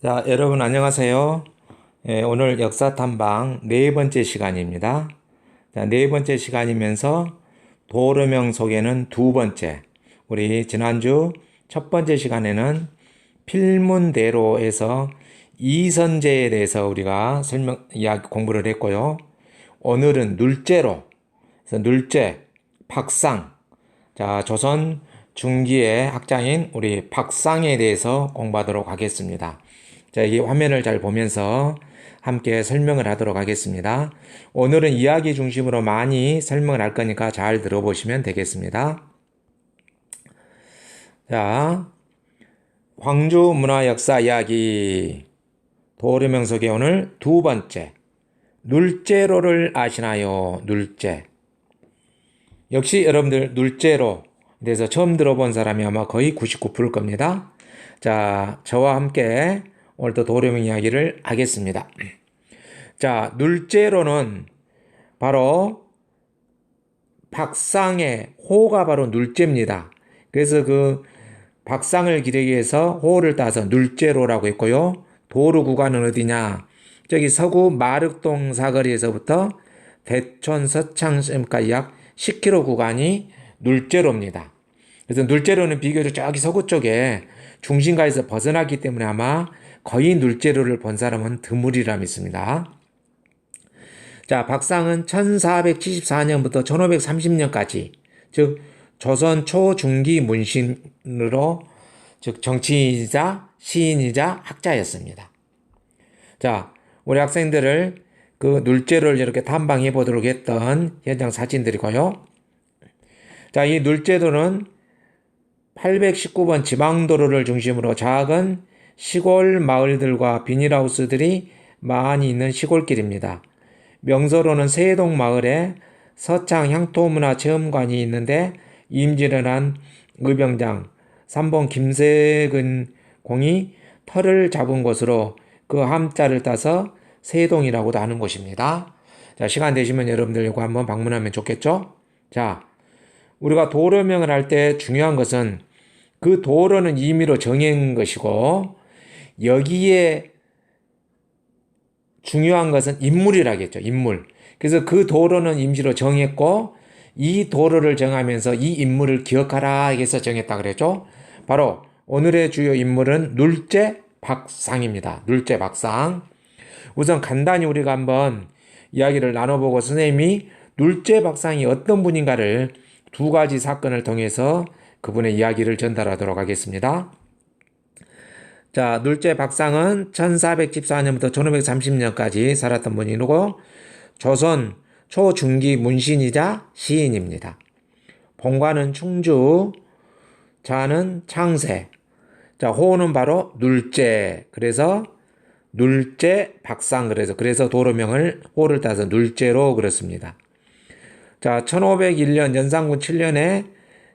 자, 여러분 안녕하세요. 오늘 역사 탐방 네 번째 시간입니다. 자, 네 번째 시간이면서 도르명 속에는 두 번째. 우리 지난주 첫 번째 시간에는 필문대로에서 이선제에 대해서 우리가 이야기 공부를 했고요. 오늘은 눌제로, 그래서 눌제, 박상. 자, 조선 중기의 학자인 우리 박상에 대해서 공부하도록 하겠습니다. 자, 이 화면을 잘 보면서 함께 설명을 하도록 하겠습니다. 오늘은 이야기 중심으로 많이 설명을 할 거니까 잘 들어보시면 되겠습니다. 자, 광주 문화 역사 이야기 도르명 속의 오늘 두 번째, 눌제로를 아시나요? 눌제. 역시 여러분들 눌제로에 대해서 처음 들어본 사람이 아마 거의 99%일 겁니다. 자, 저와 함께 오늘도 도르명 이야기를 하겠습니다. 자, 눌제로는 바로 박상의 호가 바로 눌제입니다. 그래서 그 박상을 기리기 위해서 호를 따서 눌제로라고 했고요. 도루 구간은 어디냐? 저기 서구 마륵동 사거리에서부터 대촌 서창까지 약 10km 구간이 눌제로입니다. 그래서 눌제로는 비교적 저기 서구 쪽에 중심가에서 벗어났기 때문에 아마 거의 눌제로를 본 사람은 드물이라 믿습니다. 자, 박상은 1474년부터 1530년까지, 즉 조선 초중기 문신으로, 즉 정치인이자 시인이자 학자였습니다. 자, 우리 학생들을 그 눌제로를 이렇게 탐방해 보도록 했던 현장 사진들이고요. 자, 이 눌제도는 819번 지방도로를 중심으로 작은 시골 마을들과 비닐하우스들이 많이 있는 시골길입니다. 명소로는 세동 마을에 서창 향토문화체험관이 있는데 임진을 한 의병장 삼봉 김세근 공이 터를 잡은 곳으로 그 함자를 따서 세동이라고도 하는 곳입니다. 자, 시간 되시면 여러분들 이거 한번 방문하면 좋겠죠? 자, 우리가 도로명을 할 때 중요한 것은 그 도로는 임의로 정한 것이고 여기에 중요한 것은 인물이라겠죠. 인물. 그래서 그 도로는 임시로 정했고 이 도로를 정하면서 이 인물을 기억하라 해서 정했다 그랬죠. 바로 오늘의 주요 인물은 눌제 박상입니다. 눌제 박상. 우선 간단히 우리가 한번 이야기를 나눠보고 선생님이 눌제 박상이 어떤 분인가를 두 가지 사건을 통해서 그분의 이야기를 전달하도록 하겠습니다. 자, 눌제 박상은 1414년부터 1530년까지 살았던 분이고 조선 초중기 문신이자 시인입니다. 본관은 충주, 자는 창세, 자, 호는 바로 눌제, 그래서 눌제 박상, 그래서 도로명을 호를 따서 눌제로 그렇습니다. 자, 1501년 연산군 7년에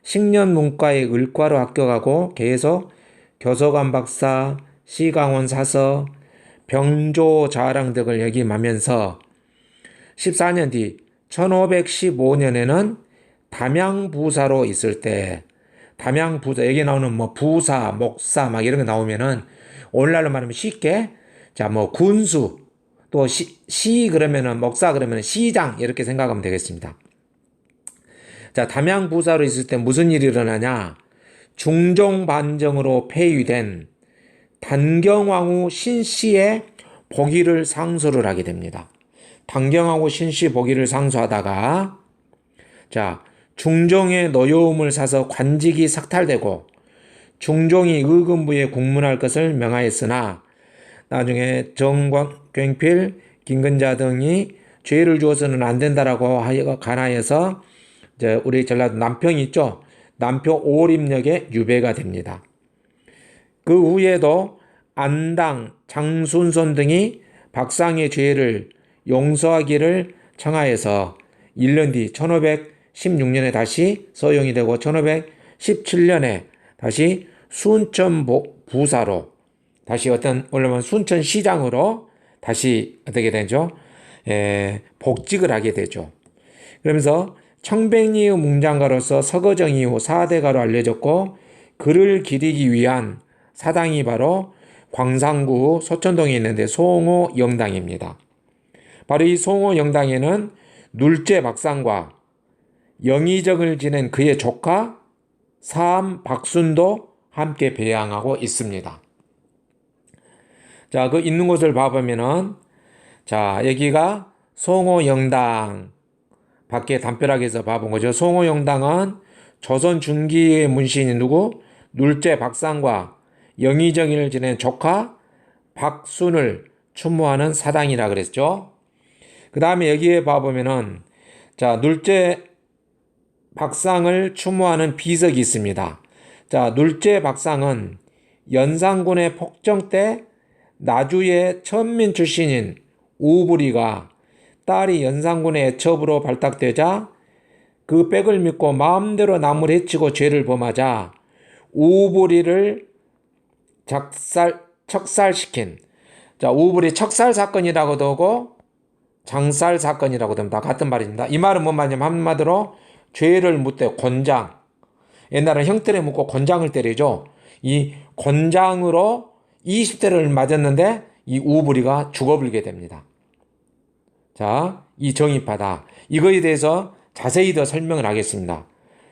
식년문과에 을과로 합격하고 계속 교서관 박사, 시강원 사서, 병조 자랑 등을 역임하면서 14년 뒤 1515년에는 담양부사로 있을 때 담양부사 여기 나오는 뭐 부사, 목사 막 이런 거 나오면은 오늘날로 말하면 쉽게 자, 뭐 군수 또 시 그러면은 목사 그러면은 시장 이렇게 생각하면 되겠습니다. 자, 담양부사로 있을 때 무슨 일이 일어나냐? 중종반정으로 폐위된 단경왕후 신씨의 복위를 상소를 하게 됩니다. 단경왕후 신씨 복위를 상소하다가 자, 중종의 노여움을 사서 관직이 삭탈되고 중종이 의금부에 국문할 것을 명하였으나 나중에 정광필, 김근자 등이 죄를 주어서는 안 된다라고 간하여서 이제 우리 전라도 남평이 있죠. 남평 오림역에 유배가 됩니다. 그 후에도 안당, 장순손 등이 박상의 죄를 용서하기를 청하여서 1년 뒤 1516년에 다시 서용이 되고 1517년에 다시 순천 부사로 다시 원래는 순천시장으로 다시 어떻게 되죠? 복직을 하게 되죠. 그러면서 청백리의 뭉장가로서 서거정 이후 4대가로 알려졌고 그를 기리기 위한 사당이 바로 광산구 소천동에 있는데 송호 영당입니다. 바로 이 송호 영당에는 눌제 박상과 영의정을 지낸 그의 조카 사암 박순도 함께 배양하고 있습니다. 자, 그 있는 곳을 봐보면은, 자, 여기가 송호 영당 밖에 담벼락에서 봐본 거죠. 송호 영당은 조선 중기의 문신이 누구? 눌제 박상과 영의정을 지낸 조카 박순을 추모하는 사당이라 그랬죠. 그 다음에 여기에 봐보면은, 자, 눌제 박상을 추모하는 비석이 있습니다. 자, 눌제 박상은 연산군의 폭정 때 나주의 천민 출신인 우부리가 딸이 연산군의 애첩으로 발탁되자 그 빽을 믿고 마음대로 남을 해치고 죄를 범하자 우부리를 척살시킨, 자, 우부리 척살 사건이라고도 하고 장살 사건이라고도 합니다. 같은 말입니다. 이 말은 뭔 말이냐면 한마디로 죄를 묻되 곤장, 옛날에는 형틀에 묻고 곤장을 때리죠. 이 곤장으로 20대를 맞았는데 이 우부리가 죽어불게 됩니다. 자, 이 정입하다. 이거에 대해서 자세히 더 설명을 하겠습니다.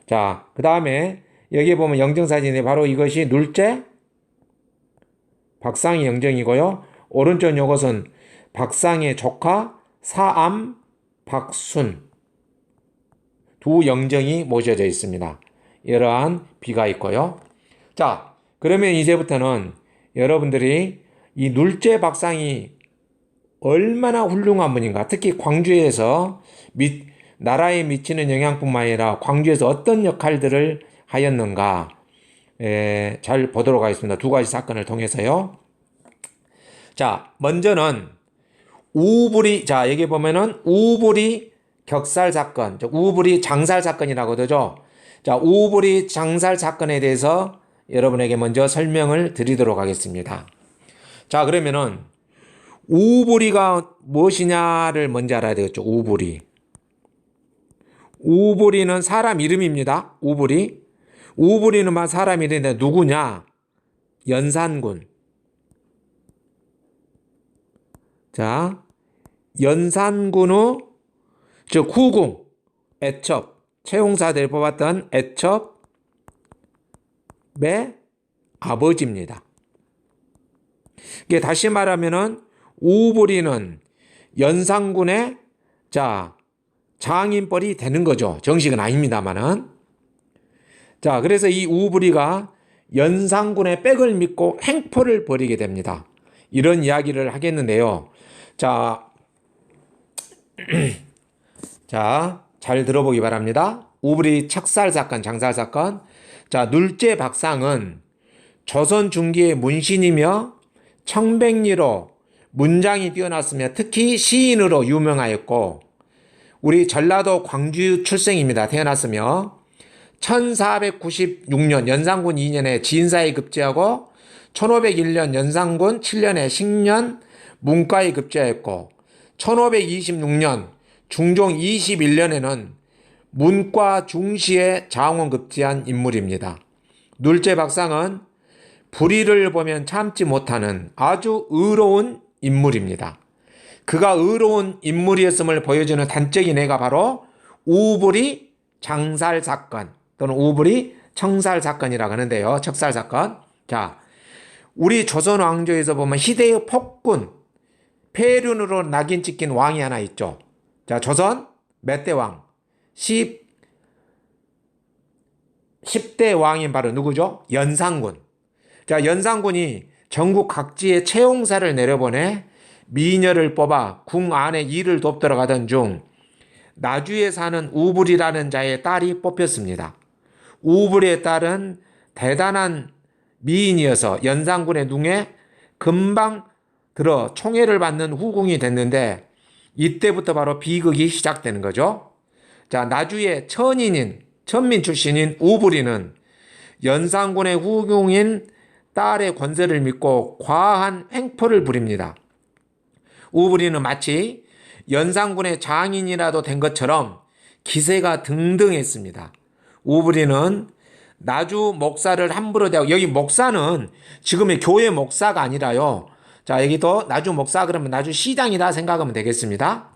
자, 그 다음에 여기에 보면 영정사진이 바로 이것이 눌제 박상의 영정이고요. 오른쪽 요것은 박상의 조카 사암 박순 두 영정이 모셔져 있습니다. 이러한 비가 있고요. 자, 그러면 이제부터는 여러분들이 이 눌제 박상이 얼마나 훌륭한 분인가, 특히 광주에서 나라에 미치는 영향뿐만 아니라 광주에서 어떤 역할들을 하였는가 잘 보도록 하겠습니다. 두 가지 사건을 통해서요. 자, 먼저는 우부리, 자, 여기 보면은 우부리 격살 사건, 우부리 장살 사건이라고 하죠. 자, 우부리 장살 사건에 대해서 여러분에게 먼저 설명을 드리도록 하겠습니다. 자, 그러면은 우부리가 무엇이냐를 먼저 알아야 되겠죠. 우부리. 우부리는 사람 이름입니다. 우부리. 우부리는 사람 이름인데 누구냐? 연산군. 자, 연산군의 즉 후궁, 애첩, 채용사들이 뽑았던 애첩의 아버지입니다. 이게 다시 말하면은 우부리는 연산군의 자 장인뻘이 되는 거죠. 정식은 아닙니다만은. 자, 그래서 이 우부리가 연산군의 빽을 믿고 횡포를 벌이게 됩니다. 이런 이야기를 하겠는데요. 자, 자, 잘 들어보기 바랍니다. 우부리 척살 사건, 장살 사건. 자, 눌제 박상은 조선 중기의 문신이며 청백리로 문장이 뛰어났으며 특히 시인으로 유명하였고 우리 전라도 광주 출생입니다. 태어났으며 1496년 연산군 2년에 진사에 급제하고 1501년 연산군 7년에 식년 문과에 급제하였고 1526년 중종 21년에는 문과 중시에 장원 급제한 인물입니다. 눌제 박상은 불의를 보면 참지 못하는 아주 의로운 인물입니다. 그가 의로운 인물이었음을 보여주는 단적인 예가 바로 우부리 장살 사건 또는 우부리 청살 사건이라고 하는데요. 척살 사건. 자, 우리 조선 왕조에서 보면 희대의 폭군 폐륜으로 낙인 찍힌 왕이 하나 있죠. 자, 조선 몇 대 왕? 10대 왕인 바로 누구죠? 연산군. 자, 연산군이 전국 각지에 채용사를 내려보내 미녀를 뽑아 궁 안에 일을 돕도록 하던 중 나주에 사는 우부리라는 자의 딸이 뽑혔습니다. 우부리의 딸은 대단한 미인이어서 연산군의 눈에 금방 들어 총애를 받는 후궁이 됐는데 이때부터 바로 비극이 시작되는 거죠. 자, 나주의 천민 출신인 우부리는 연산군의 후궁인 딸의 권세를 믿고 과한 횡포를 부립니다. 우부리는 마치 연산군의 장인이라도 된 것처럼 기세가 등등했습니다. 우부리는 나주 목사를 함부로 대하고, 여기 목사는 지금의 교회 목사가 아니라요. 자, 여기도 나주 목사 그러면 나주 시장이다 생각하면 되겠습니다.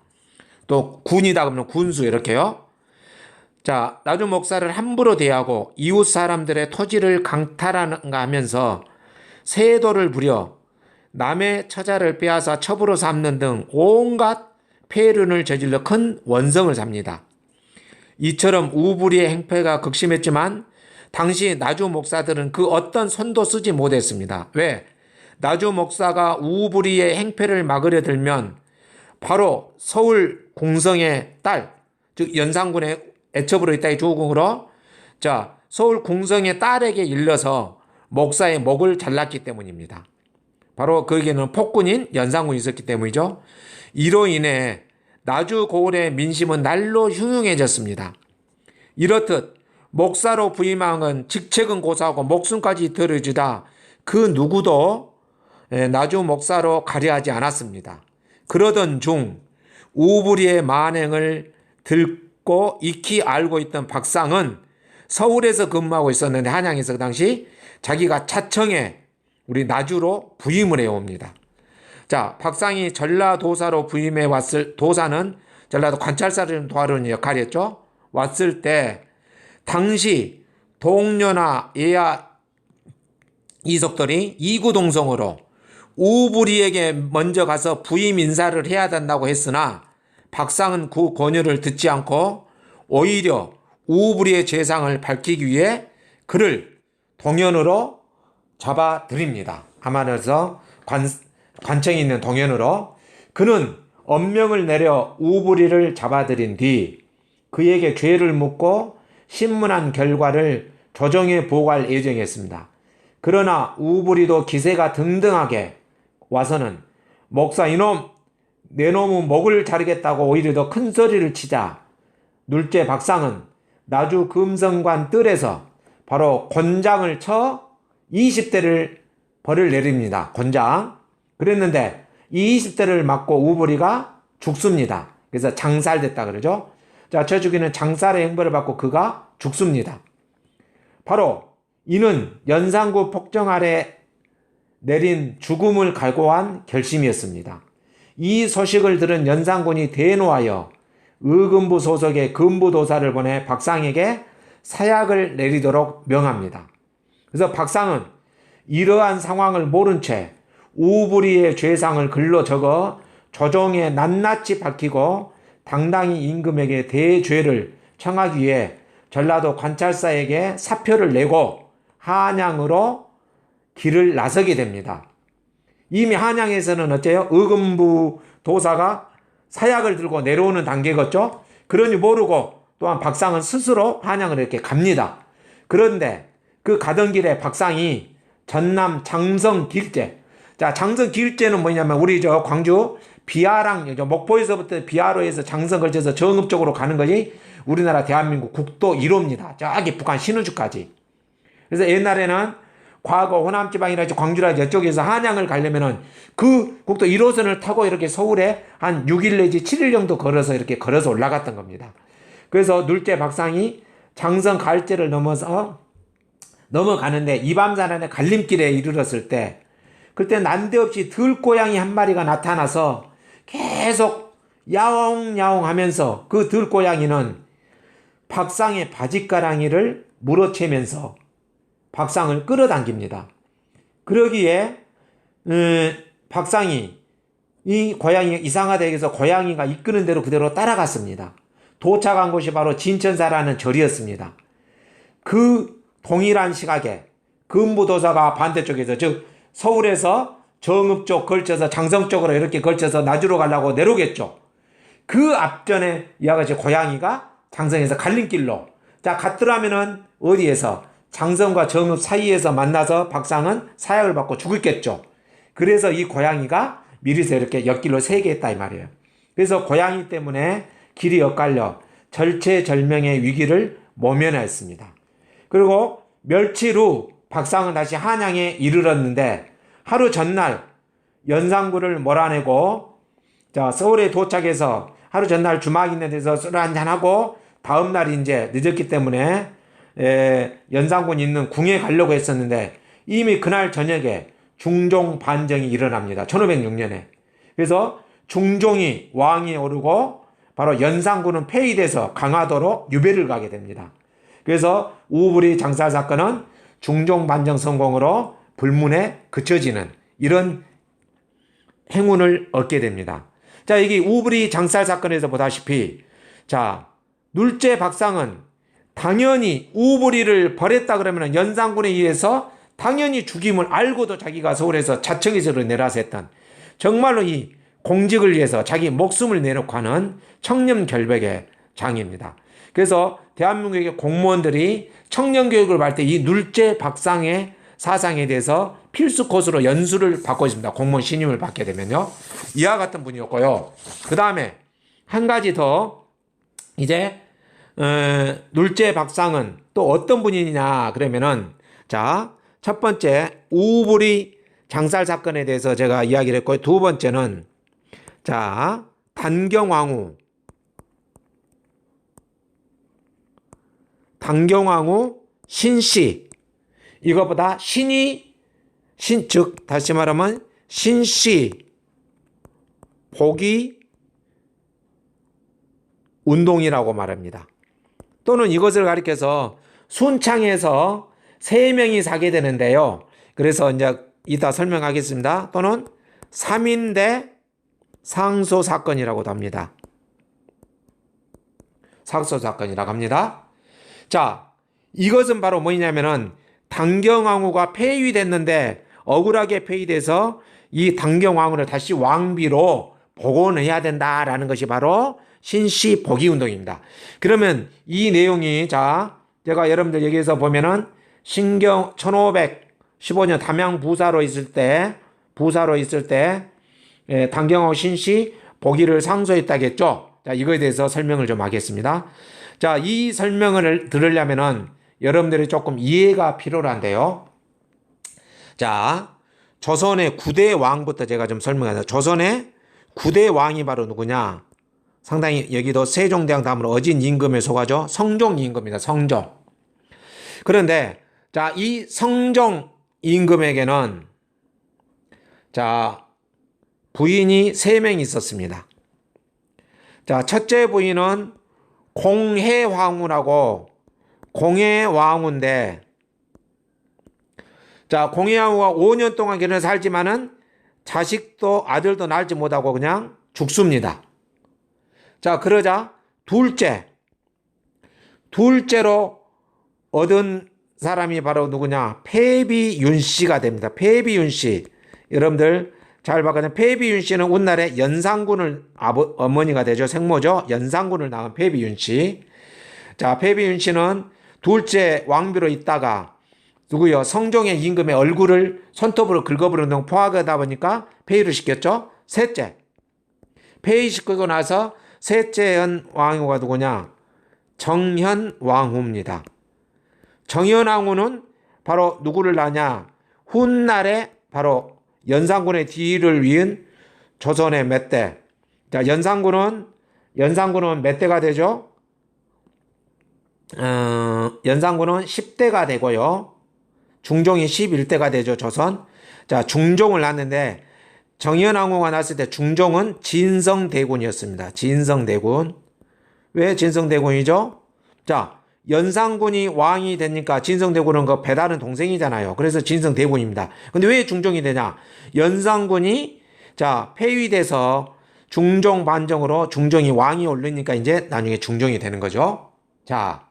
또 군이다 그러면 군수 이렇게요. 자, 나주 목사를 함부로 대하고 이웃 사람들의 토지를 강탈하면서 세도를 부려 남의 처자를 빼앗아 첩으로 삼는 등 온갖 폐륜을 저질러 큰 원성을 삽니다. 이처럼 우불이의 행패가 극심했지만 당시 나주 목사들은 그 어떤 손도 쓰지 못했습니다. 왜? 나주 목사가 우불이의 행패를 막으려 들면 바로 서울 공성의 딸, 즉 연산군의 애첩으로 있다의 조국으로, 자, 서울 공성의 딸에게 일러서 목사의 목을 잘랐기 때문입니다. 바로 거기에는 폭군인 연산군이 있었기 때문이죠. 이로 인해 나주 고을의 민심은 날로 흉흉해졌습니다. 이렇듯 목사로 부임한 직책은 고사하고 목숨까지 들어주다 그 누구도 나주 목사로 가려하지 않았습니다. 그러던 중 우불이의 만행을 듣고 익히 알고 있던 박상은 서울에서 근무하고 있었는데 한양에서 그 당시 자기가 차청에 우리 나주로 부임을 해옵니다. 자, 박상이 전라도사로 부임해 왔을, 도사는 전라도 관찰사를 도와주는 역할이었죠. 왔을 때 당시 동료나 예야 이속들이 이구동성으로 우불이에게 먼저 가서 부임 인사를 해야 된다고 했으나 박상은 그 권유를 듣지 않고 오히려 우불이의 죄상을 밝히기 위해 그를 동현으로 잡아들입니다. 하만에서 관청이 있는 동현으로. 그는 엄명을 내려 우불이를 잡아들인 뒤 그에게 죄를 묻고 신문한 결과를 조정에 보고할 예정이었습니다. 그러나 우불이도 기세가 등등하게 와서는 목사 이놈, 내 놈은 목을 자르겠다고 오히려 더 큰 소리를 치자 눌째 박상은 나주 금성관 뜰에서 바로 곤장을 쳐 20대를 벌을 내립니다. 곤장. 그랬는데 이 20대를 맞고 우불이가 죽습니다. 그래서 장살됐다 그러죠. 자, 저 죽이는 장살의 형벌을 받고 그가 죽습니다. 바로 이는 연산구 폭정 아래 내린 죽음을 각오한 결심이었습니다. 이 소식을 들은 연산군이 대노하여 의금부 소속의 금부도사를 보내 박상에게 사약을 내리도록 명합니다. 그래서 박상은 이러한 상황을 모른 채 우불이의 죄상을 글로 적어 조정에 낱낱이 밝히고 당당히 임금에게 대죄를 청하기 위해 전라도 관찰사에게 사표를 내고 한양으로 길을 나서게 됩니다. 이미 한양에서는 어째요? 의금부 도사가 사약을 들고 내려오는 단계겠죠? 그러니 모르고 또한 박상은 스스로 한양을 이렇게 갑니다. 그런데 그 가던 길에 박상이 전남 장성 길제. 자, 장성 길제는 뭐냐면 우리 저 광주 비아랑, 목포에서부터 비아로에서 장성 걸쳐서 정읍 쪽으로 가는 것이 우리나라 대한민국 국도 1호입니다. 저기 북한 신우주까지. 그래서 옛날에는 과거 호남지방이라든지 광주라든지 이쪽에서 한양을 가려면은 그 국도 1호선을 타고 이렇게 서울에 한 6일 내지 7일 정도 걸어서 이렇게 걸어서 올라갔던 겁니다. 그래서 눌제 박상이 장성 갈제를 넘어가는데 이밤산안의 갈림길에 이르렀을 때 그때 난데없이 들고양이 한 마리가 나타나서 계속 야옹야옹 하면서 그 들고양이는 박상의 바지가랑이를 물어채면서 박상을 끌어당깁니다. 그러기에 박상이 이 고양이가 이상하다 해서 고양이가 이끄는 대로 그대로 따라갔습니다. 도착한 곳이 바로 진천사라는 절이었습니다. 그 동일한 시각에 금부도사가 반대쪽에서, 즉 서울에서 정읍 쪽 걸쳐서 장성 쪽으로 이렇게 걸쳐서 나주로 가려고 내려오겠죠. 그 앞전에 이와 같이 고양이가 장성에서 갈림길로 갔더라면은 어디에서 장성과 정읍 사이에서 만나서 박상은 사약을 받고 죽었겠죠. 그래서 이 고양이가 미리서 이렇게 옆길로 세게 했다 이 말이에요. 그래서 고양이 때문에 길이 엇갈려 절체절명의 위기를 모면하였습니다. 그리고 며칠 후 박상은 다시 한양에 이르렀는데 하루 전날 연산구를 몰아내고 서울에 도착해서 하루 전날 주막 있는 데서 술 한잔하고 다음날 이제 늦었기 때문에 연산군이 있는 궁에 가려고 했었는데 이미 그날 저녁에 중종 반정이 일어납니다. 1506년에. 그래서 중종이 왕이 오르고 바로 연산군은 폐위돼서 강화도로 유배를 가게 됩니다. 그래서 우부리 장살 사건은 중종 반정 성공으로 불문에 그쳐지는 이런 행운을 얻게 됩니다. 자, 여기 우부리 장살 사건에서 보다시피 자, 눌제 박상은 당연히 우부리를 벌했다 그러면 연산군에 의해서 당연히 죽임을 알고도 자기가 서울에서 자청에서로 내려서 했던 정말로 이 공직을 위해서 자기 목숨을 내놓고 하는 청렴결백의 장입니다. 그래서 대한민국의 공무원들이 청년교육을 받을 때 이 눌제 박상의 사상에 대해서 필수 코스로 연수를 받고 있습니다. 공무원 신임을 받게 되면요. 이와 같은 분이었고요. 그 다음에 한 가지 더 이제 눌제 박상은 또 어떤 분이냐 그러면은 자, 첫 번째 우부리 장살 사건에 대해서 제가 이야기를 했고요. 두 번째는 자, 단경왕후 신씨 이것보다 즉 다시 말하면 신씨 복위 운동이라고 말합니다. 또는 이것을 가리켜서 순창에서 3명이 사게 되는데요. 그래서 이제 이따 설명하겠습니다. 또는 3인대 상소 사건이라고도 합니다. 상소 사건이라고 합니다. 자, 이것은 바로 뭐냐면은 단경왕후가 폐위됐는데 억울하게 폐위돼서 이 단경왕후를 다시 왕비로 복원해야 된다라는 것이 바로 신씨 복위 운동입니다. 그러면 이 내용이 자, 제가 여러분들 여기에서 보면은 신경 1515년 담양 부사로 있을 때 단경왕후 신씨 복위를 상소했다겠죠. 자, 이거에 대해서 설명을 좀 하겠습니다. 자, 이 설명을 들으려면은 여러분들이 조금 이해가 필요한데요. 자, 조선의 9대 왕부터 제가 좀 설명하자. 조선의 9대 왕이 바로 누구냐? 상당히 여기도 세종대왕 다음으로 어진 임금에 속하죠. 성종 임금입니다. 성종. 그런데 자, 이 성종 임금에게는 자, 부인이 3명이 있었습니다. 자, 첫째 부인은 공해왕후라고 공해왕후인데 자, 공해왕후가 5년 동안 결혼을 살지만은 자식도 아들도 낳지 못하고 그냥 죽습니다. 자, 그러자 둘째로 얻은 사람이 바로 누구냐? 폐비윤 씨가 됩니다. 폐비윤 씨. 여러분들 잘 봤거든요. 폐비윤 씨는 훗날에 연산군을 어머니가 되죠. 생모죠. 연산군을 낳은 폐비윤 씨. 자, 폐비윤 씨는 둘째 왕비로 있다가 누구요? 성종의 임금의 얼굴을 손톱으로 긁어버리는 등 포악하다 보니까 폐위를 시켰죠. 셋째. 폐위시키고 나서 셋째 왕후가 누구냐? 정현왕후입니다. 정현왕후는 바로 누구를 낳냐? 훗날에 바로 연산군의 뒤를 이은 조선의 몇 대. 자, 연산군은 몇 대가 되죠? 연산군은 10대가 되고요. 중종이 11대가 되죠, 조선. 자, 중종을 낳았는데 정현왕후가 낳았을 때 중종은 진성대군이었습니다. 진성대군. 왜 진성대군이죠? 자, 연산군이 왕이 되니까 진성대군은 그 배다른 동생이잖아요. 그래서 진성대군입니다. 근데 왜 중종이 되냐? 연산군이 자, 폐위돼서 중종 반정으로 중종이 왕이 오르니까 이제 나중에 중종이 되는 거죠. 자,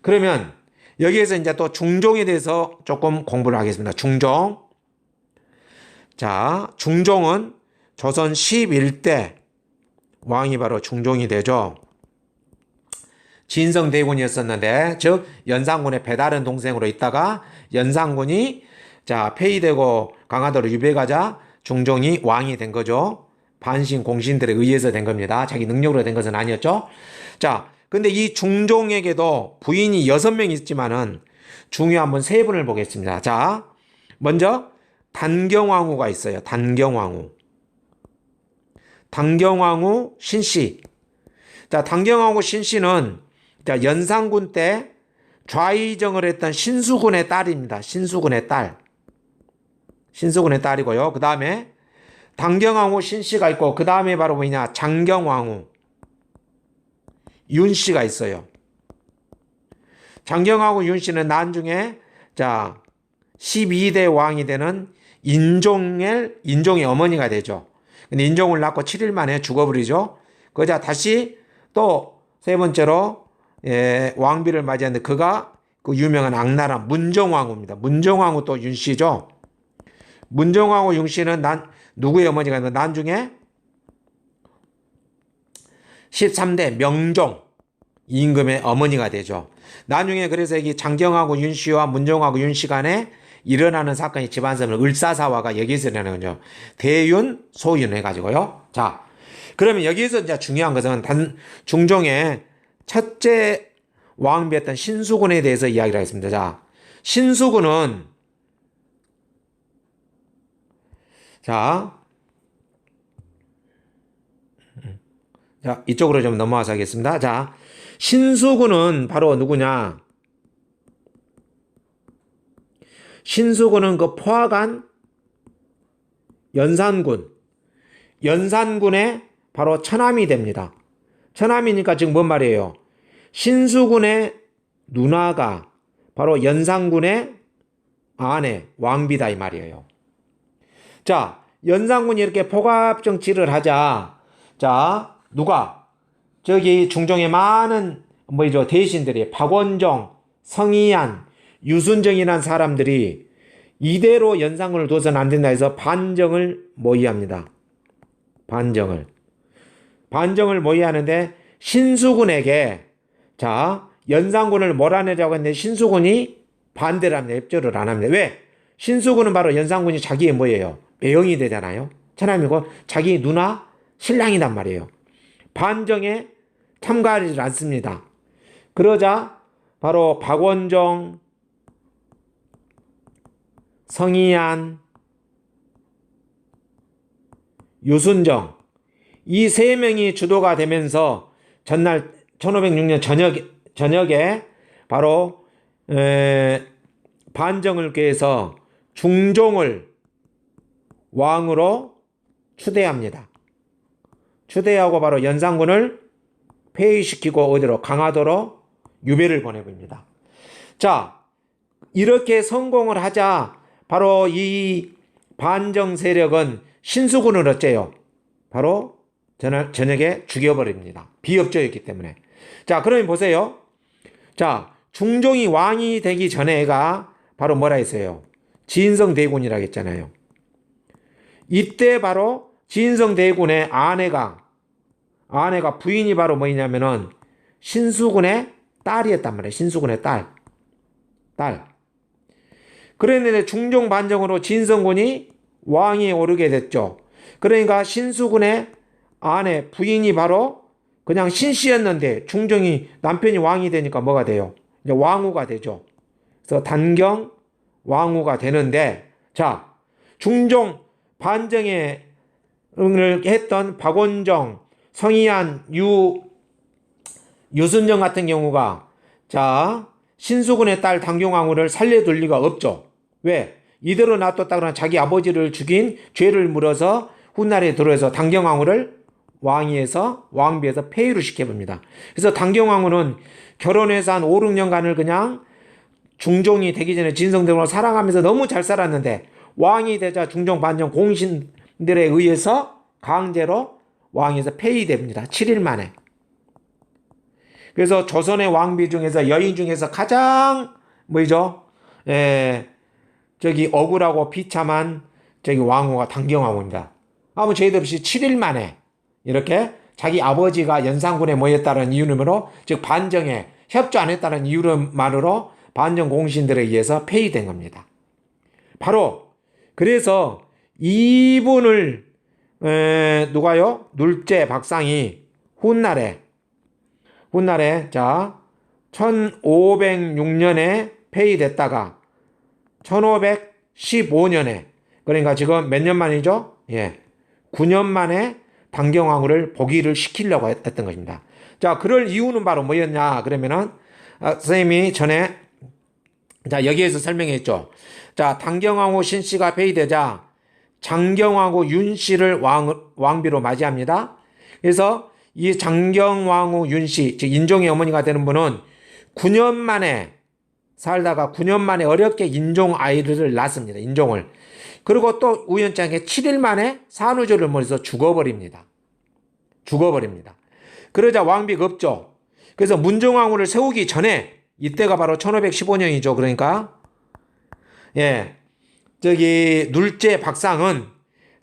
그러면 여기에서 이제 또 중종에 대해서 조금 공부를 하겠습니다. 중종. 자, 중종은 조선 11대 왕이 바로 중종이 되죠. 진성대군이었었는데, 즉 연산군의 배다른 동생으로 있다가 연산군이 자, 폐위되고 강화도로 유배가자 중종이 왕이 된 거죠. 반신 공신들에 의해서 된 겁니다. 자기 능력으로 된 것은 아니었죠. 자, 근데 이 중종에게도 부인이 6명 있지만은 중요한 분 3분을 보겠습니다. 자, 먼저 단경왕후가 있어요. 단경왕후 신씨. 자, 단경왕후 신씨는 자, 연산군 때 좌의정을 했던 신수군의 딸입니다. 신수군의 딸. 신수군의 딸이고요. 그 다음에 당경왕후 신씨가 있고 그 다음에 바로 뭐냐 장경왕후 윤씨가 있어요. 장경왕후 윤씨는 나중에 자 12대 왕이 되는 인종의 어머니가 되죠. 근데 인종을 낳고 7일 만에 죽어버리죠. 그자 다시 또 세 번째로 왕비를 맞이하는데 그가 그 유명한 악나라 문정왕후입니다. 문정왕후 또 윤씨죠. 문정왕후 윤씨는 누구의 어머니가 있는 나중에 13대 명종 임금의 어머니가 되죠. 나중에 그래서 이 장경하고 윤씨와 문정하고 윤씨 간에 일어나는 사건이 집안생활 을사사화가 여기서 일어나는 거죠. 대윤, 소윤 해가지고요. 자, 그러면 여기서 이제 중요한 것은 중종의 첫째 왕비였던 신수군에 대해서 이야기를 하겠습니다. 자, 신수군은 자, 이쪽으로 좀 넘어가서 하겠습니다. 자, 신수군은 바로 누구냐? 신수군은 그 포화관 연산군의 바로 처남이 됩니다. 처남이니까 지금 뭔 말이에요? 신수군의 누나가 바로 연산군의 아내, 왕비다 이 말이에요. 자, 연산군이 이렇게 포갑정치를 하자. 자, 누가? 저기 중종의 많은 대신들이 박원종, 성희안, 유순정이라는 사람들이 이대로 연산군을 둬서는 안 된다 해서 반정을 모의합니다. 반정을 모의하는데 신수군에게 자, 연산군을 몰아내자고 했는데 신수군이 반대를 합니다. 협조를 안 합니다. 왜? 신수군은 바로 연산군이 자기의 뭐예요? 매형이 되잖아요. 처남이고 자기 누나 신랑이란 말이에요. 반정에 참가하지 않습니다. 그러자 바로 박원종, 성희안, 유순정 이 세 명이 주도가 되면서 전날 1506년 저녁에 바로 반정을 꾀해서 중종을 왕으로 추대합니다. 추대하고 바로 연산군을 폐위시키고 어디로 강화도로 유배를 보내봅니다. 자, 이렇게 성공을 하자 바로 이 반정 세력은 신수군을 어째요? 바로 저녁에 죽여버립니다. 비협조였기 때문에. 자, 그러면 보세요. 자, 중종이 왕이 되기 전에가 바로 뭐라 했어요? 진성대군이라고 했잖아요. 이때 바로 진성대군의 아내가 부인이 바로 뭐냐면은 신수군의 딸이었단 말이에요. 신수군의 딸. 그랬는데 중종 반정으로 진성군이 왕위에 오르게 됐죠. 그러니까 신수군의 아내 부인이 바로 그냥 신씨였는데 중종이 남편이 왕이 되니까 뭐가 돼요? 이제 왕후가 되죠. 그래서 단경 왕후가 되는데 자, 중종 반정에 을 했던 박원종, 성희안, 유순정 같은 경우가 자, 신수군의 딸 당경왕후를 살려둘 리가 없죠. 왜? 이대로 놔뒀다 그러면 자기 아버지를 죽인 죄를 물어서 훗날에 들어서 당경왕후를 왕비에서 폐위를 시켜봅니다. 그래서 당경왕후는 결혼해서 한 5, 6년간을 그냥 중종이 되기 전에 진성대군을 사랑하면서 너무 잘 살았는데 왕이 되자 중종 반정 공신들에 의해서 강제로 왕에서 폐위됩니다. 7일 만에. 그래서 조선의 왕비 중에서 여인 중에서 가장 억울하고 비참한 왕후가 당경왕후입니다. 아무 죄도 없이 7일 만에 이렇게 자기 아버지가 연산군에 모였다는 이유로 즉 반정에 협조 안 했다는 이유만으로 반정 공신들에 의해서 폐위된 겁니다. 바로 그래서 이분을 누가요? 눌제 박상이 훗날에 자 1506년에 폐위됐다가 1515년에 그러니까 지금 몇 년 만이죠? 9년 만에 당경왕후를 복위를 시키려고 했던 것입니다. 자, 그럴 이유는 바로 뭐였냐? 그러면은 선생님이 전에 자 여기에서 설명했죠. 자 당경왕후 신씨가 폐위되자 장경왕후 윤씨를 왕비로 맞이합니다. 그래서 이 장경왕후 윤씨, 즉 인종의 어머니가 되는 분은 9년 만에 살다가 9년 만에 어렵게 인종 아이를 낳습니다. 인종을. 그리고 또 우연찮게 7일 만에 산후조리를 벌여서 죽어버립니다. 그러자 왕비가 없죠. 그래서 문정왕후를 세우기 전에 이때가 바로 1515년이죠. 그러니까 저기 눌제 박상은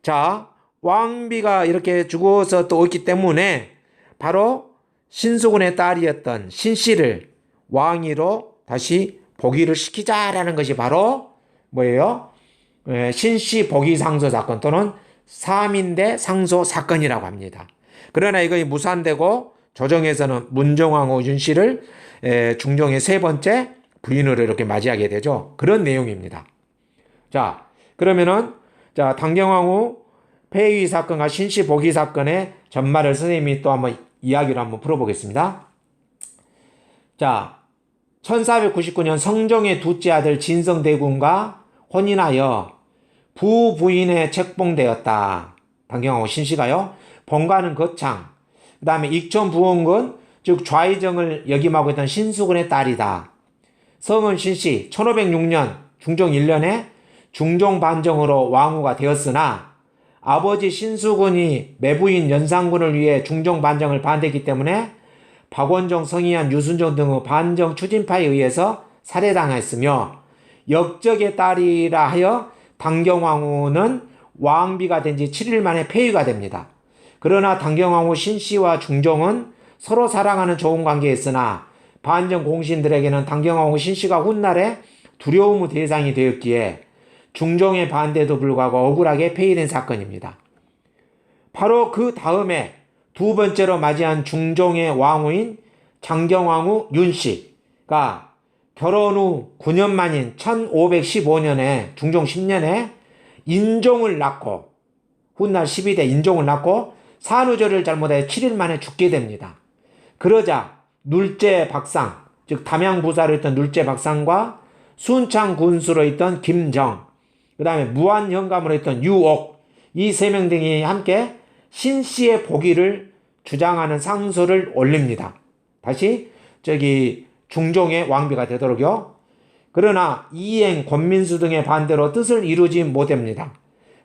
자 왕비가 이렇게 죽어서 또 없기 때문에 바로 신수군의 딸이었던 신씨를 왕위로 다시 복위를 시키자라는 것이 바로 뭐예요? 신씨 복위 상소 사건 또는 사민대 상소 사건이라고 합니다. 그러나 이거 무산되고 조정에서는 문정왕후 윤씨를 중종의 세 번째 부인으로 이렇게 맞이하게 되죠. 그런 내용입니다. 자, 그러면은 자 당경왕후 폐위 사건과 신씨 복위 사건의 전말을 선생님이 또 한번 이야기를 한번 풀어보겠습니다. 자, 1499년 성종의 둘째 아들 진성대군과 혼인하여 부부인에 책봉되었다. 당경왕후 신씨가요. 본가는 거창, 그 다음에 익천 부원군, 즉 좌의정을 역임하고 있던 신수군의 딸이다. 성은 신씨, 1506년 중종 1년에 중종 반정으로 왕후가 되었으나 아버지 신수군이 매부인 연산군을 위해 중종 반정을 반대했기 때문에 박원종, 성희안, 유순종 등의 반정 추진파에 의해서 살해당했으며 역적의 딸이라 하여 당경왕후는 왕비가 된 지 7일 만에 폐위가 됩니다. 그러나 당경왕후 신씨와 중종은 서로 사랑하는 좋은 관계에 있으나 반정 공신들에게는 당경왕후 신씨가 훗날에 두려움의 대상이 되었기에 중종의 반대에도 불구하고 억울하게 폐위된 사건입니다. 바로 그 다음에 두 번째로 맞이한 중종의 왕후인 장경왕후 윤씨가 결혼 후 9년 만인 1515년에 중종 10년에 인종을 낳고 훗날 12대 인종을 낳고 산후조리를 잘못해 7일 만에 죽게 됩니다. 그러자 눌제 박상, 즉 담양부사로 있던 눌제 박상과 순창 군수로 있던 김정, 그 다음에 무안현감으로 있던 유옥, 이 세 명 등이 함께 신씨의 복위를 주장하는 상소를 올립니다. 다시 저기 중종의 왕비가 되도록요. 그러나 이행, 권민수 등의 반대로 뜻을 이루지 못합니다.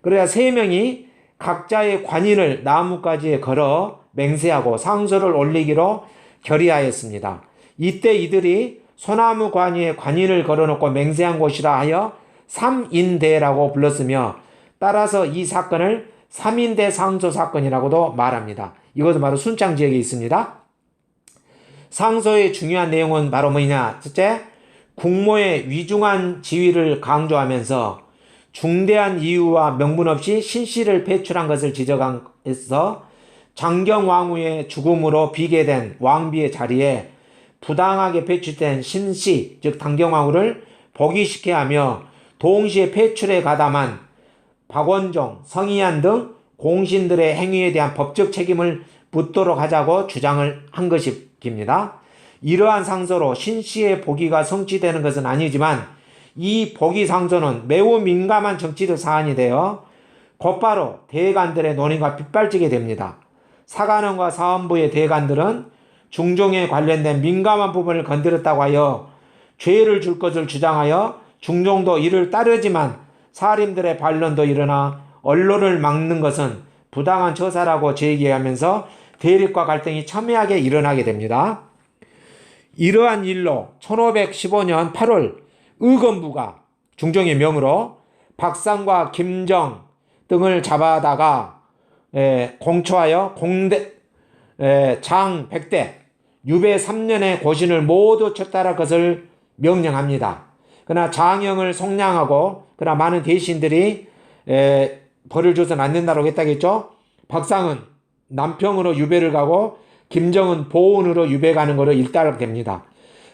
그래야 세 명이 각자의 관인을 나뭇가지에 걸어 맹세하고 상소를 올리기로 결의하였습니다. 이때 이들이 소나무 관위에 관인을 걸어놓고 맹세한 곳이라 하여 삼인대라고 불렀으며 따라서 이 사건을 삼인대 상소 사건이라고도 말합니다. 이것은 바로 순창 지역에 있습니다. 상소의 중요한 내용은 바로 뭐냐? 첫째, 국모의 위중한 지위를 강조하면서 중대한 이유와 명분 없이 신씨를 배출한 것을 지적해서 장경왕후의 죽음으로 비게 된 왕비의 자리에 부당하게 배출된 신씨, 즉 당경왕후를 복위시켜야 하며 동시에 배출에 가담한 박원종, 성희안 등 공신들의 행위에 대한 법적 책임을 묻도록 하자고 주장을 한 것입니다. 이러한 상소로 신씨의 복위가 성취되는 것은 아니지만 이 복위 상소는 매우 민감한 정치적 사안이 되어 곧바로 대간들의 논의가 빗발치게 됩니다. 사관원과 사헌부의 대간들은 중종에 관련된 민감한 부분을 건드렸다고 하여 죄를 줄 것을 주장하여 중종도 이를 따르지만 사림들의 반론도 일어나 언론을 막는 것은 부당한 처사라고 제기하면서 대립과 갈등이 첨예하게 일어나게 됩니다. 이러한 일로 1515년 8월 의검부가 중종의 명으로 박상과 김정 등을 잡아다가 공초하여 장 100대 유배 3년의 고신을 모두 쳤다할 것을 명령합니다. 그러나 장영을 속량하고 그러나 많은 대신들이 벌을 줘서는 안 된다고 했다겠죠. 박상은 남평으로 유배를 가고 김정은 보은으로 유배 가는 것으로 일단됩니다.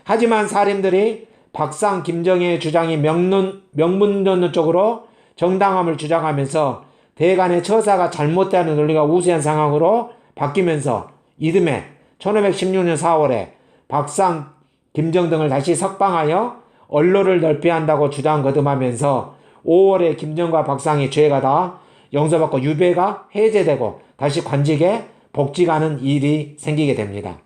하지만 사림들이 박상, 김정의 주장이 명문론적으로 정당함을 주장하면서 대간의 처사가 잘못되는 논리가 우세한 상황으로 바뀌면서 이듬해 1516년 4월에 박상, 김정 등을 다시 석방하여 언로를 넓혀야 한다고 주장 거듭하면서 5월에 김정과 박상의 죄가 다 용서받고 유배가 해제되고 다시 관직에 복직하는 일이 생기게 됩니다.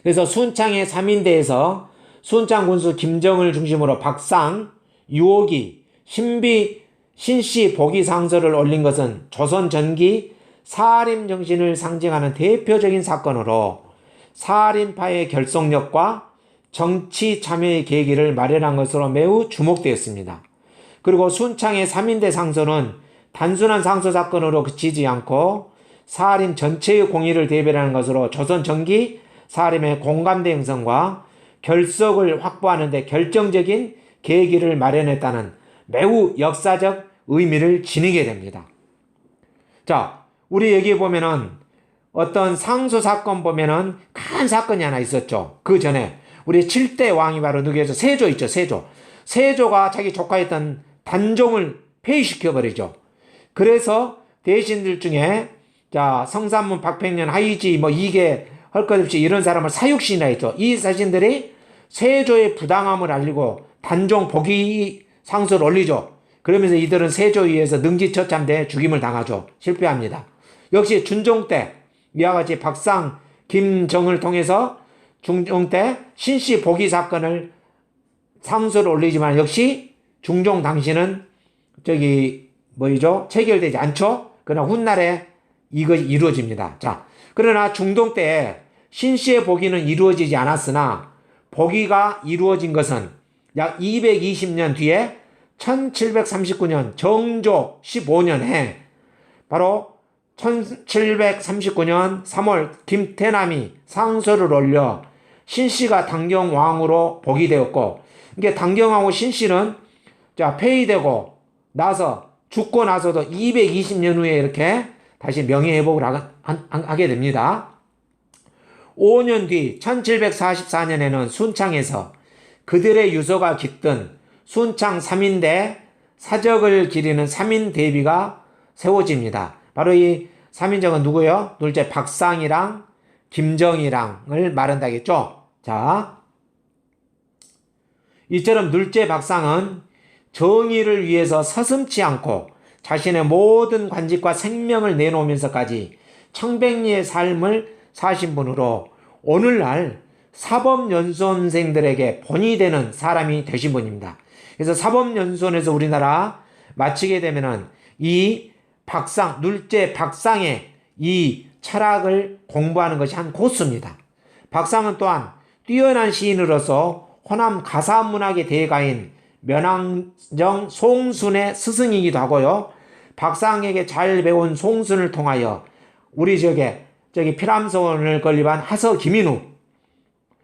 그래서 순창의 3인대에서 순창 군수 김정을 중심으로 박상, 유옥이, 신비, 신씨 복위 상서를 올린 것은 조선 전기 사림 정신을 상징하는 대표적인 사건으로 사림파의 결속력과 정치 참여의 계기를 마련한 것으로 매우 주목되었습니다. 그리고 순창의 3인대 상소는 단순한 상소 사건으로 그치지 않고 사림 전체의 공의를 대변하는 것으로 조선 전기 사림의 공감대 형성과 결속을 확보하는 데 결정적인 계기를 마련했다는 매우 역사적 의미를 지니게 됩니다. 자, 우리 여기 보면은 어떤 상소 사건 보면은 큰 사건이 하나 있었죠. 그 전에 우리 7대 왕이 바로 누구였죠? 세조 있죠. 세조가 자기 조카였던 단종을 폐위시켜버리죠. 그래서 대신들 중에 자 성산문, 박팽년, 하이지 뭐 이게 할 것 없이 이런 사람을 사육시나 했죠. 이 사신들이 세조의 부당함을 알리고 단종 복위 상소를 올리죠. 그러면서 이들은 세조에 의해서 능지처참돼 죽임을 당하죠. 실패합니다. 역시 준종 때 이와 같이 박상, 김정을 통해서 중종 때 신씨 복위 사건을 상소를 올리지만 역시 중종 당시는 체결되지 않죠. 그러나 훗날에 이것이 이루어집니다. 자, 그러나 중동 때 신씨의 복위는 이루어지지 않았으나 복위가 이루어진 것은 약 220년 뒤에 1739년 정조 15년에 바로 1739년 3월 김태남이 상소를 올려 신씨가 당경왕으로 복위되었고, 이게 당경왕후 신씨는 폐위되고 나서 죽고 나서도 220년 후에 이렇게 다시 명예회복을 하게 됩니다. 5년 뒤 1744년에는 순창에서 그들의 유서가 깃든 순창 3인대 사적을 기리는 3인 대비가 세워집니다. 바로 이 3인정은 누구요? 둘째 박상이랑 김정이랑을 말한다겠죠. 자, 이처럼 둘째 박상은 정의를 위해서 서슴지 않고 자신의 모든 관직과 생명을 내놓으면서까지 청백리의 삶을 사신 분으로 오늘날 사법연수원생들에게 본이 되는 사람이 되신 분입니다. 그래서 사법연수원에서 우리나라 마치게 되면은 이 박상, 둘째 박상의 이 철학을 공부하는 것이 한 코스입니다. 박상은 또한 뛰어난 시인으로서 호남 가사문학의 대가인 면왕정 송순의 스승이기도 하고요. 박상에게 잘 배운 송순을 통하여 우리 피람선을 건립한 하서 김인우,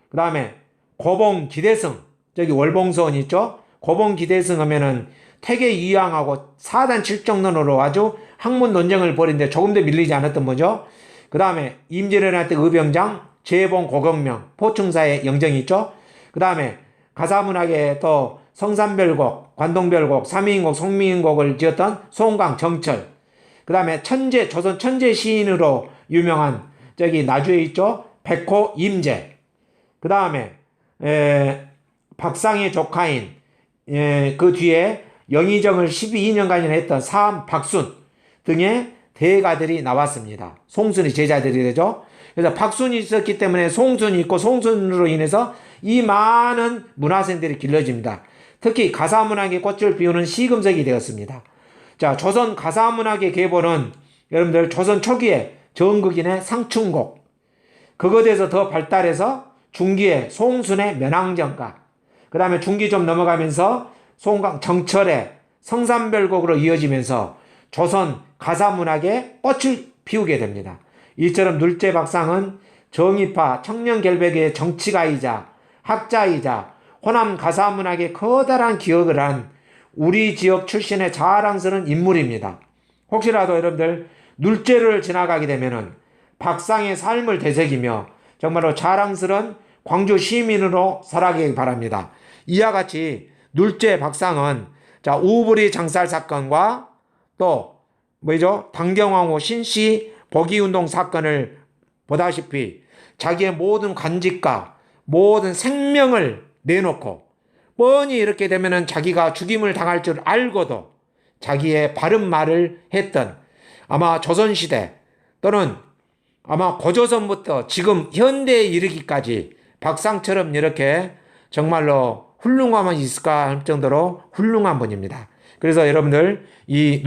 그 다음에 고봉 기대승, 월봉선 있죠? 고봉 기대승 하면은 태계 이황하고 사단 칠정론으로 아주 학문 논쟁을 벌이는데 조금 더 밀리지 않았던 거죠. 그 다음에 임진왜란 때 의병장, 재봉 고경명, 포충사의 영정이 있죠. 그 다음에 가사문학에 또 성산별곡, 관동별곡, 삼위인곡, 송미인곡을 지었던 송강 정철. 그 다음에 조선 천재 시인으로 유명한 나주에 있죠. 백호 임재. 그 다음에 박상의 조카인 그 뒤에 영의정을 12년간이나 했던 사암 박순 등의 대가들이 나왔습니다. 송순이 제자들이 되죠. 그래서 박순이 있었기 때문에 송순이 있고 송순으로 인해서 이 많은 문화생들이 길러집니다. 특히 가사문학의 꽃을 피우는 시금석이 되었습니다. 자, 조선 가사문학의 계보는 여러분들 조선 초기에 정극인의 상춘곡, 그것에서 더 발달해서 중기에 송순의 면왕정가, 그 다음에 중기 좀 넘어가면서 송강 정철의 성산별곡으로 이어지면서 조선 가사문학의 꽃을 피우게 됩니다. 이처럼 둘째 박상은 정의파 청년결백의 정치가이자 학자이자 호남 가사문학의 커다란 기억을 한 우리 지역 출신의 자랑스러운 인물입니다. 혹시라도 여러분들 눌제를 지나가게 되면은 박상의 삶을 되새기며 정말로 자랑스러운 광주 시민으로 살아가기 바랍니다. 이와 같이 눌제 박상은 우부리 장살 사건과 또 당경왕후 신씨 복위운동 사건을 보다시피 자기의 모든 관직과 모든 생명을 내놓고 뻔히 이렇게 되면은 자기가 죽임을 당할 줄 알고도 자기의 바른 말을 했던 아마 조선시대 또는 아마 고조선부터 지금 현대에 이르기까지 박상처럼 이렇게 정말로 훌륭함이 있을까 할 정도로 훌륭한 분입니다. 그래서 여러분들 이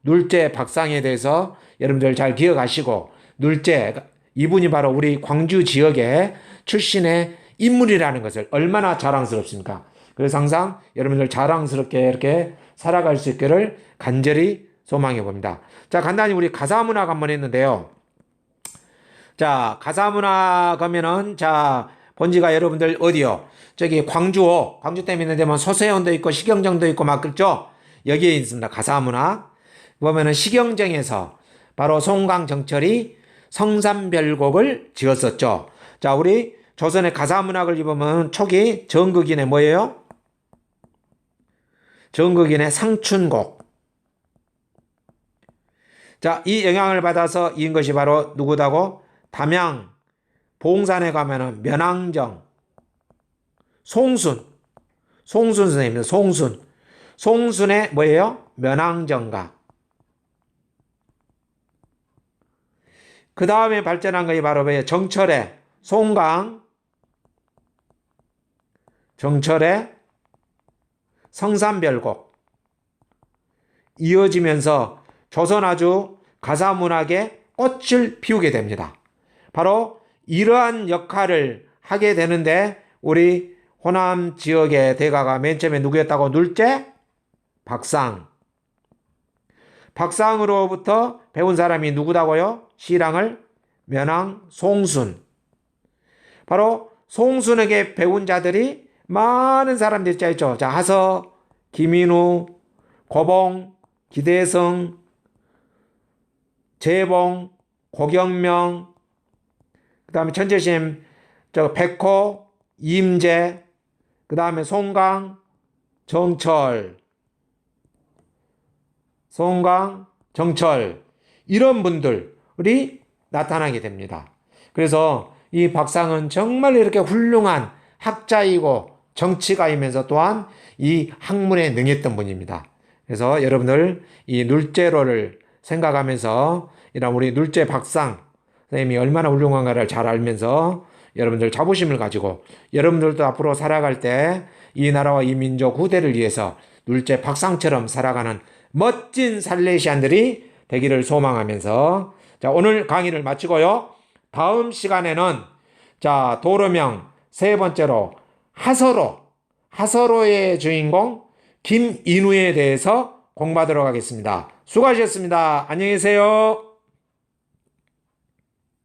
눌제 박상에 대해서 여러분들 잘 기억하시고 눌제 이분이 바로 우리 광주 지역의 출신의 인물이라는 것을 얼마나 자랑스럽습니까? 그래서 항상 여러분들 자랑스럽게 이렇게 살아갈 수 있기를 간절히 소망해 봅니다. 자, 간단히 우리 가사문학 한번 했는데요. 자, 가사문학 하면은 자, 본지가 여러분들 어디요? 저기 광주 댐 있는 데면 소세원도 있고 시경정도 있고 막 그렇죠? 여기에 있습니다. 가사문학. 보면은 시경정에서 바로 송강정철이 성산별곡을 지었었죠. 자, 우리 조선의 가사문학을 입으면 초기 정극인의 뭐예요? 정극인의 상춘곡. 자, 이 영향을 받아서 이은 것이 바로 누구다고? 담양, 봉산에 가면은 면항정, 송순 선생님입니다. 송순의 뭐예요? 면항정가. 그 다음에 발전한 것이 바로 뭐예요? 정철의 정철의 성산별곡. 이어지면서 조선 아주 가사문학의 꽃을 피우게 됩니다. 바로 이러한 역할을 하게 되는데 우리 호남 지역의 대가가 맨 처음에 누구였다고? 눌제? 박상으로부터 배운 사람이 누구다고요? 시랑을? 면항 송순. 바로 송순에게 배운 자들이 많은 사람들이 있죠. 자, 하서, 김인우, 고봉, 기대성, 재봉, 고경명, 그 다음에 천재심, 백호, 임재, 그 다음에 송강, 정철, 이런 분들이 나타나게 됩니다. 그래서 이 박상은 정말 이렇게 훌륭한 학자이고 정치가이면서 또한 이 학문에 능했던 분입니다. 그래서 여러분들 이 눌제로를 생각하면서 이런 우리 눌제 박상 선생님이 얼마나 훌륭한가를 잘 알면서 여러분들 자부심을 가지고 여러분들도 앞으로 살아갈 때 이 나라와 이 민족 후대를 위해서 눌제 박상처럼 살아가는 멋진 살레시안들이 되기를 소망하면서 자, 오늘 강의를 마치고요. 다음 시간에는 자, 도로명 세 번째로 하서로의 주인공 김인우에 대해서 공부하도록 하겠습니다. 수고하셨습니다. 안녕히 계세요.